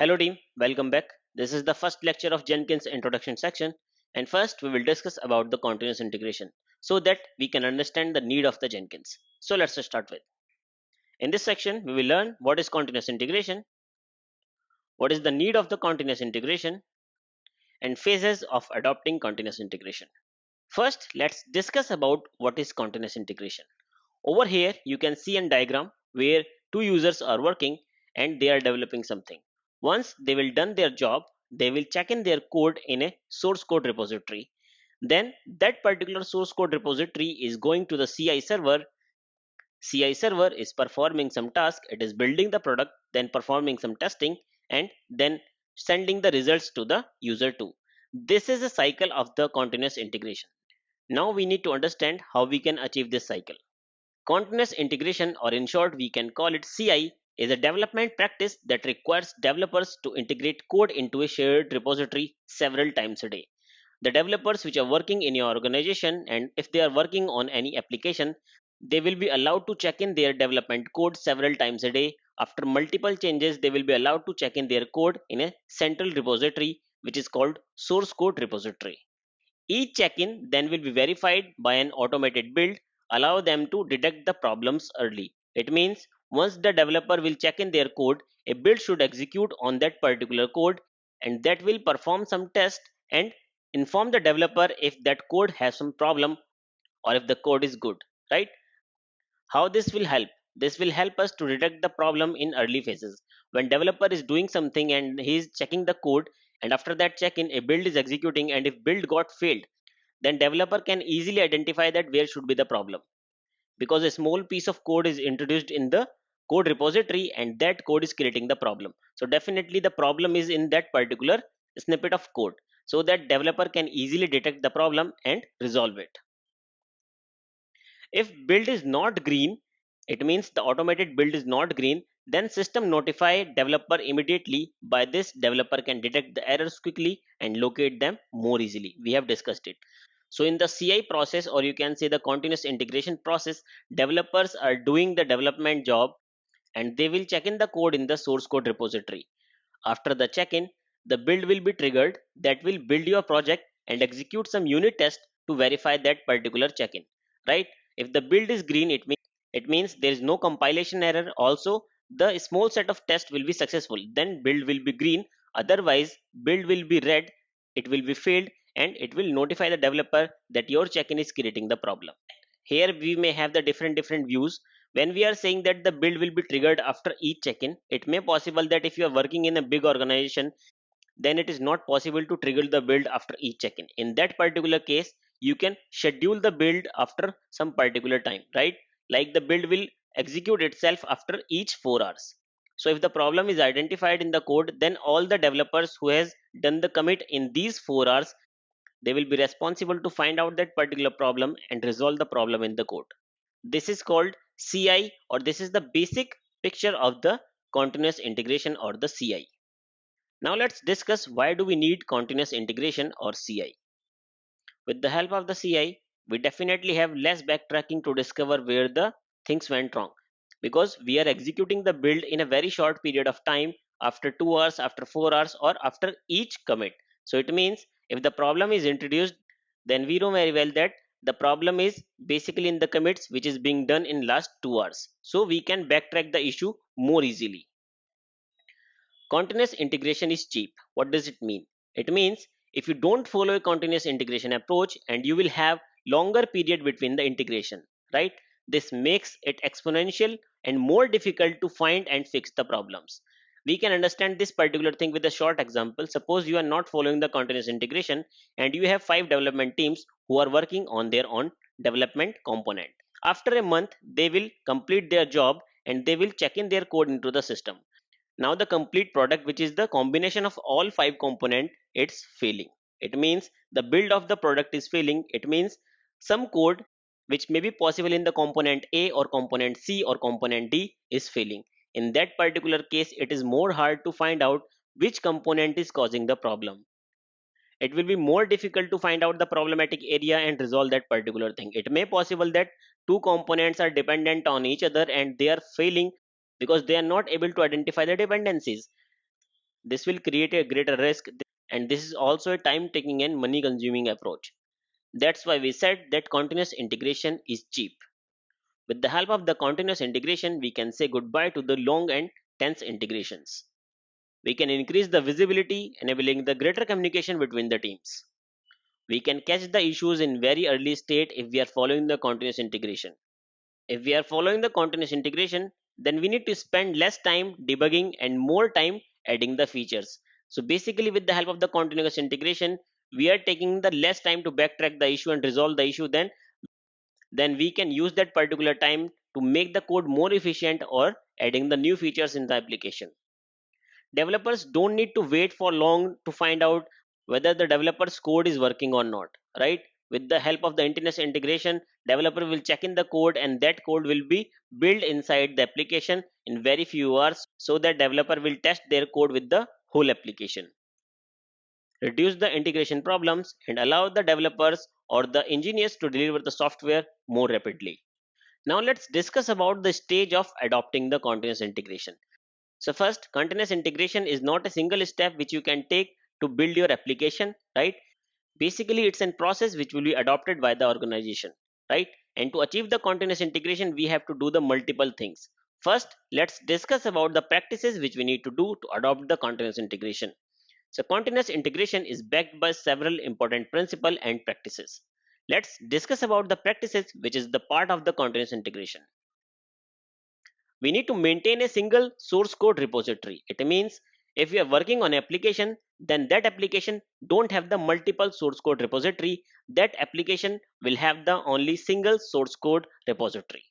Hello team, welcome back. This is the first lecture of Jenkins introduction section, and first we will discuss about the continuous integration so that we can understand the need of the Jenkins. So let's start with. In this section we will learn what is continuous integration, what is the need of the continuous integration, and phases of adopting continuous integration. First, let's discuss about what is continuous integration. Over here you can see a diagram where two users are working and they are developing something. Once they will done their job, they will check in their code in a source code repository. Then that particular source code repository is going to the CI server. CI server is performing some task, it is building the product, then performing some testing, and then sending the results to the user too. This is a cycle of the continuous integration. Now we need to understand how we can achieve this cycle. Continuous integration, or in short we can call it CI, is a development practice that requires developers to integrate code into a shared repository several times a day. The developers which are working in your organization, and if they are working on any application, they will be allowed to check in their development code several times a day. After multiple changes, they will be allowed to check in their code in a central repository which is called source code repository. Each check-in then will be verified by an automated build, allow them to detect the problems early. It means once the developer will check in their code, a build should execute on that particular code, and that will perform some test and inform the developer if that code has some problem or if the code is good, right? How this will help? This will help us to detect the problem in early phases. When developer is doing something and he is checking the code, and after that check-in a build is executing, and if build got failed, then developer can easily identify that where should be the problem, because a small piece of code is introduced in the code repository and that code is creating the problem. So definitely the problem is in that particular snippet of code, so that developer can easily detect the problem and resolve it. If build is not green, it means the automated build is not green, then system notify developer immediately. By this, developer can detect the errors quickly and locate them more easily. We have discussed it. So in the CI process, or you can say the continuous integration process, developers are doing the development job and they will check in the code in the source code repository. After the check-in, the build will be triggered that will build your project and execute some unit test to verify that particular check-in, right? If the build is green, it means there is no compilation error. Also, the small set of tests will be successful. Then build will be green. Otherwise, build will be red. It will be failed, and it will notify the developer that your check-in is creating the problem. Here we may have the different views. When we are saying that the build will be triggered after each check-in, it may possible that if you are working in a big organization, then it is not possible to trigger the build after each check-in. In that particular case, you can schedule the build after some particular time, right? Like the build will execute itself after each 4 hours. So if the problem is identified in the code, then all the developers who has done the commit in these 4 hours, they will be responsible to find out that particular problem and resolve the problem in the code. This is called CI, or this is the basic picture of the continuous integration, or the CI. Now let's discuss why do we need continuous integration, or CI. With the help of the CI, we definitely have less backtracking to discover where the things went wrong, because we are executing the build in a very short period of time, after 2 hours, after 4 hours, or after each commit. So it means if the problem is introduced, then we know very well that the problem is basically in the commits which is being done in last 2 hours. So we can backtrack the issue more easily. Continuous integration is cheap. What does it mean? It means if you don't follow a continuous integration approach, and you will have longer period between the integration, right? This makes it exponential and more difficult to find and fix the problems. We can understand this particular thing with a short example. Suppose you are not following the continuous integration and you have 5 development teams who are working on their own development component. After a month, they will complete their job and they will check in their code into the system. Now the complete product, which is the combination of all 5 components, it's failing. It means the build of the product is failing. It means some code which may be possible in the component A or component C or component D is failing. In that particular case, it is more hard to find out which component is causing the problem. It will be more difficult to find out the problematic area and resolve that particular thing. It may possible that two components are dependent on each other and they are failing because they are not able to identify the dependencies. This will create a greater risk, and this is also a time taking and money consuming approach. That's why we said that continuous integration is cheap. With the help of the continuous integration, we can say goodbye to the long and tense integrations. We can increase the visibility, enabling the greater communication between the teams. We can catch the issues in very early state if we are following the continuous integration. If we are following the continuous integration, then we need to spend less time debugging and more time adding the features. So basically, with the help of the continuous integration, we are taking the less time to backtrack the issue and resolve the issue. Then we can use that particular time to make the code more efficient or adding the new features in the application. Developers don't need to wait for long to find out whether the developer's code is working or not, right? With the help of the continuous integration, developer will check in the code and that code will be built inside the application in very few hours, so that developer will test their code with the whole application, reduce the integration problems, and allow the developers or the engineers to deliver the software more rapidly. Now let's discuss about the stage of adopting the continuous integration. So first, continuous integration is not a single step which you can take to build your application, right? Basically, it's a process which will be adopted by the organization, right? And to achieve the continuous integration, we have to do the multiple things. First, let's discuss about the practices which we need to do to adopt the continuous integration. So continuous integration is backed by several important principles and practices. Let's discuss about the practices which is the part of the continuous integration. We need to maintain a single source code repository. It means if we are working on application, then that application don't have the multiple source code repository. That application will have the only single source code repository.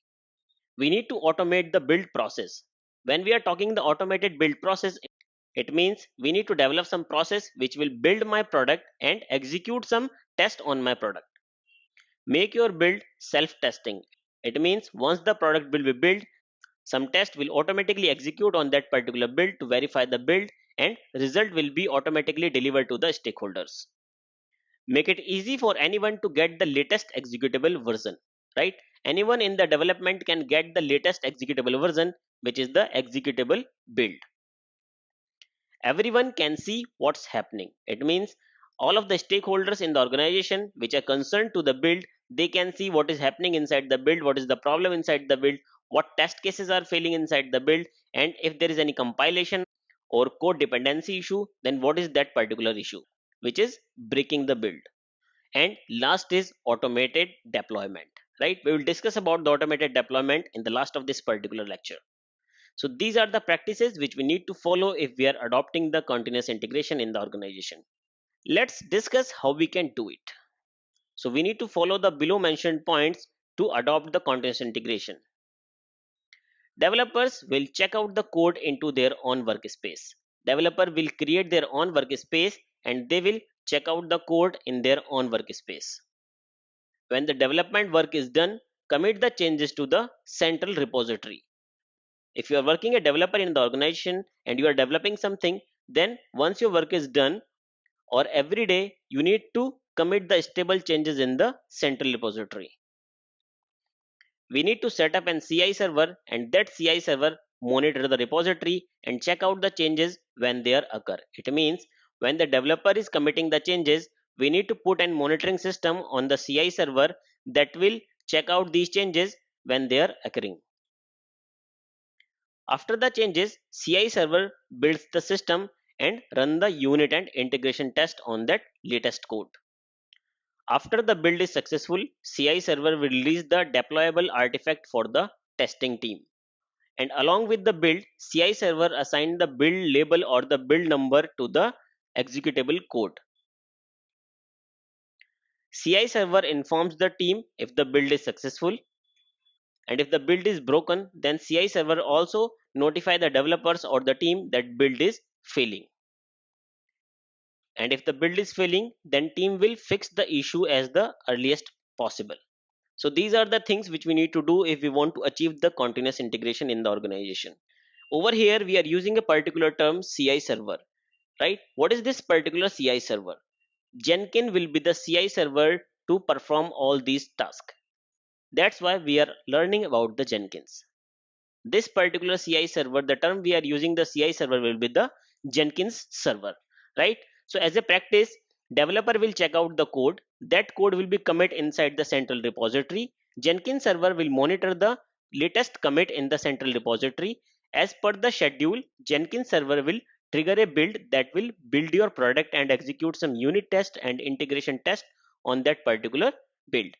We need to automate the build process. When we are talking the automated build process, it means we need to develop some process which will build my product and execute some test on my product. Make your build self-testing. It means once the product will be built, some test will automatically execute on that particular build to verify the build, and result will be automatically delivered to the stakeholders. Make it easy for anyone to get the latest executable version, right? Anyone in the development can get the latest executable version, which is the executable build. Everyone can see what's happening. It means all of the stakeholders in the organization which are concerned to the build, they can see what is happening inside the build, what is the problem inside the build, what test cases are failing inside the build, and if there is any compilation or code dependency issue, then what is that particular issue which is breaking the build. And last is automated deployment, right? We will discuss about the automated deployment in the last of this particular lecture. So these are the practices which we need to follow if we are adopting the continuous integration in the organization. Let's discuss how we can do it. So we need to follow the below mentioned points to adopt the continuous integration. Developers will check out the code into their own workspace. Developer will create their own workspace and they will check out the code in their own workspace. When the development work is done, commit the changes to the central repository. If you are working a developer in the organization and you are developing something, then once your work is done or every day, you need to commit the stable changes in the central repository. We need to set up an CI server, and that CI server monitor the repository and check out the changes when they occur. It means when the developer is committing the changes, we need to put a monitoring system on the CI server that will check out these changes when they are occurring. After the changes, CI server builds the system and run the unit and integration test on that latest code. After the build is successful, CI server will release the deployable artifact for the testing team. And along with the build, CI server assign the build label or the build number to the executable code. CI server informs the team if the build is successful, and if the build is broken, then CI server also notify the developers or the team that build is failing. And if the build is failing, then team will fix the issue as the earliest possible. So these are the things which we need to do if we want to achieve the continuous integration in the organization. Over here we are using a particular term, CI server, right? What is this particular CI server? Jenkins will be the CI server to perform all these tasks. That's why we are learning about the Jenkins. This particular CI server, the term we are using, the CI server will be the Jenkins server, right? So as a practice, developer will check out the code. That code will be commit inside the central repository. Jenkins server will monitor the latest commit in the central repository. As per the schedule, Jenkins server will trigger a build that will build your product and execute some unit test and integration test on that particular build.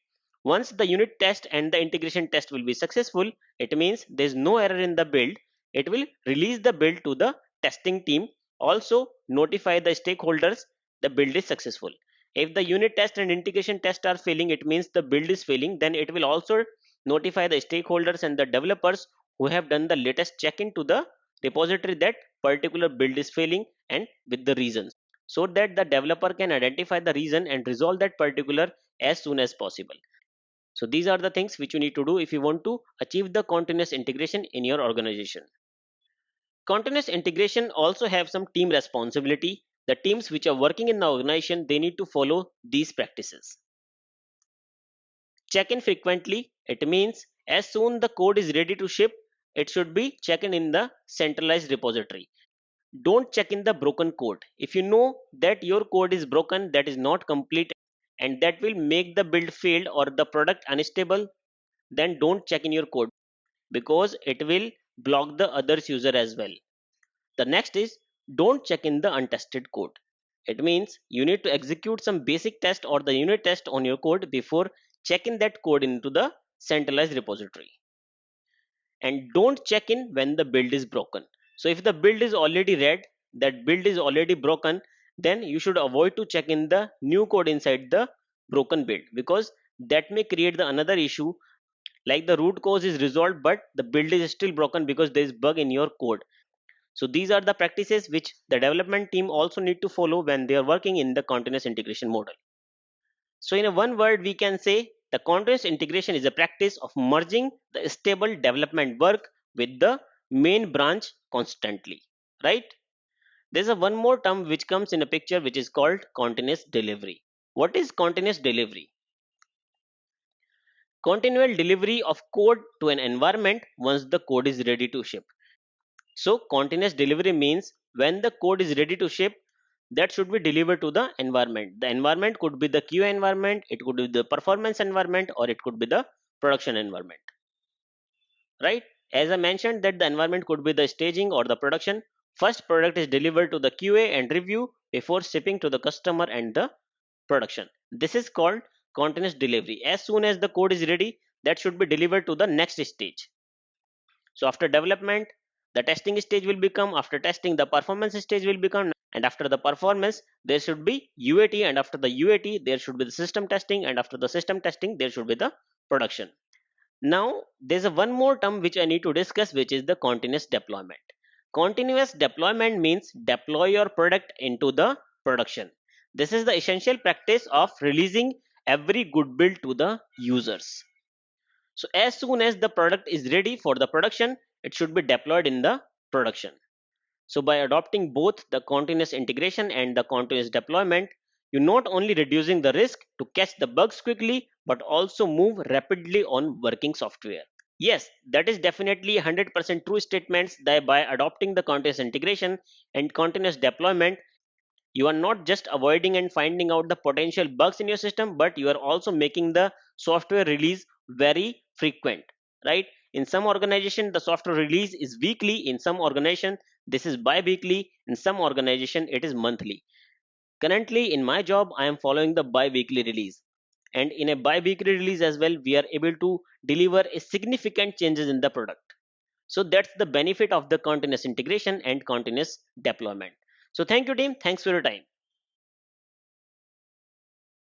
Once the unit test and the integration test will be successful, it means there is no error in the build. It will release the build to the testing team. Also notify the stakeholders the build is successful. If the unit test and integration test are failing, it means the build is failing. Then it will also notify the stakeholders and the developers who have done the latest check-in to the repository that particular build is failing and with the reasons, so that the developer can identify the reason and resolve that particular as soon as possible. So these are the things which you need to do if you want to achieve the continuous integration in your organization. Continuous integration also have some team responsibility. The teams which are working in the organization, they need to follow these practices. Check in frequently. It means as soon the code is ready to ship, it should be checked in the centralized repository. Don't check in the broken code. If you know that your code is broken, that is not complete, and that will make the build failed or the product unstable, then don't check in your code, because it will block the others user as well. The next is, don't check in the untested code. It means you need to execute some basic test or the unit test on your code before checking that code into the centralized repository. And don't check in when the build is broken. So if the build is already read, that build is already broken, then you should avoid to check in the new code inside the broken build, because that may create the another issue, like the root cause is resolved but the build is still broken because there is bug in your code. So these are the practices which the development team also need to follow when they are working in the continuous integration model. So in a one word, we can say the continuous integration is a practice of merging the stable development work with the main branch constantly, right? There's a one more term which comes in a picture, which is called continuous delivery. What is continuous delivery? Continual delivery of code to an environment once the code is ready to ship. So continuous delivery means when the code is ready to ship, that should be delivered to the environment. The environment could be the QA environment, it could be the performance environment, or it could be the production environment, right? As I mentioned that the environment could be the staging or the production. First product is delivered to the QA and review before shipping to the customer and the production. This is called continuous delivery. As soon as the code is ready, that should be delivered to the next stage. So after development, the testing stage will become, after testing the performance stage will become, and after the performance there should be UAT, and after the UAT there should be the system testing, and after the system testing there should be the production. Now there's a one more term which I need to discuss, which is the continuous deployment. Continuous deployment means deploy your product into the production. This is the essential practice of releasing every good build to the users. So as soon as the product is ready for the production, it should be deployed in the production. So by adopting both the continuous integration and the continuous deployment, you not only reducing the risk to catch the bugs quickly, but also move rapidly on working software. Yes, that is definitely 100% true statements, that by adopting the continuous integration and continuous deployment, you are not just avoiding and finding out the potential bugs in your system, but you are also making the software release very frequent, right? In some organization the software release is weekly, in some organization this is bi-weekly, in some organization it is monthly. Currently in my job I am following the bi-weekly release, and in a bi-weekly release as well we are able to deliver a significant changes in the product. So that's the benefit of the continuous integration and continuous deployment. So thank you team, thanks for your time.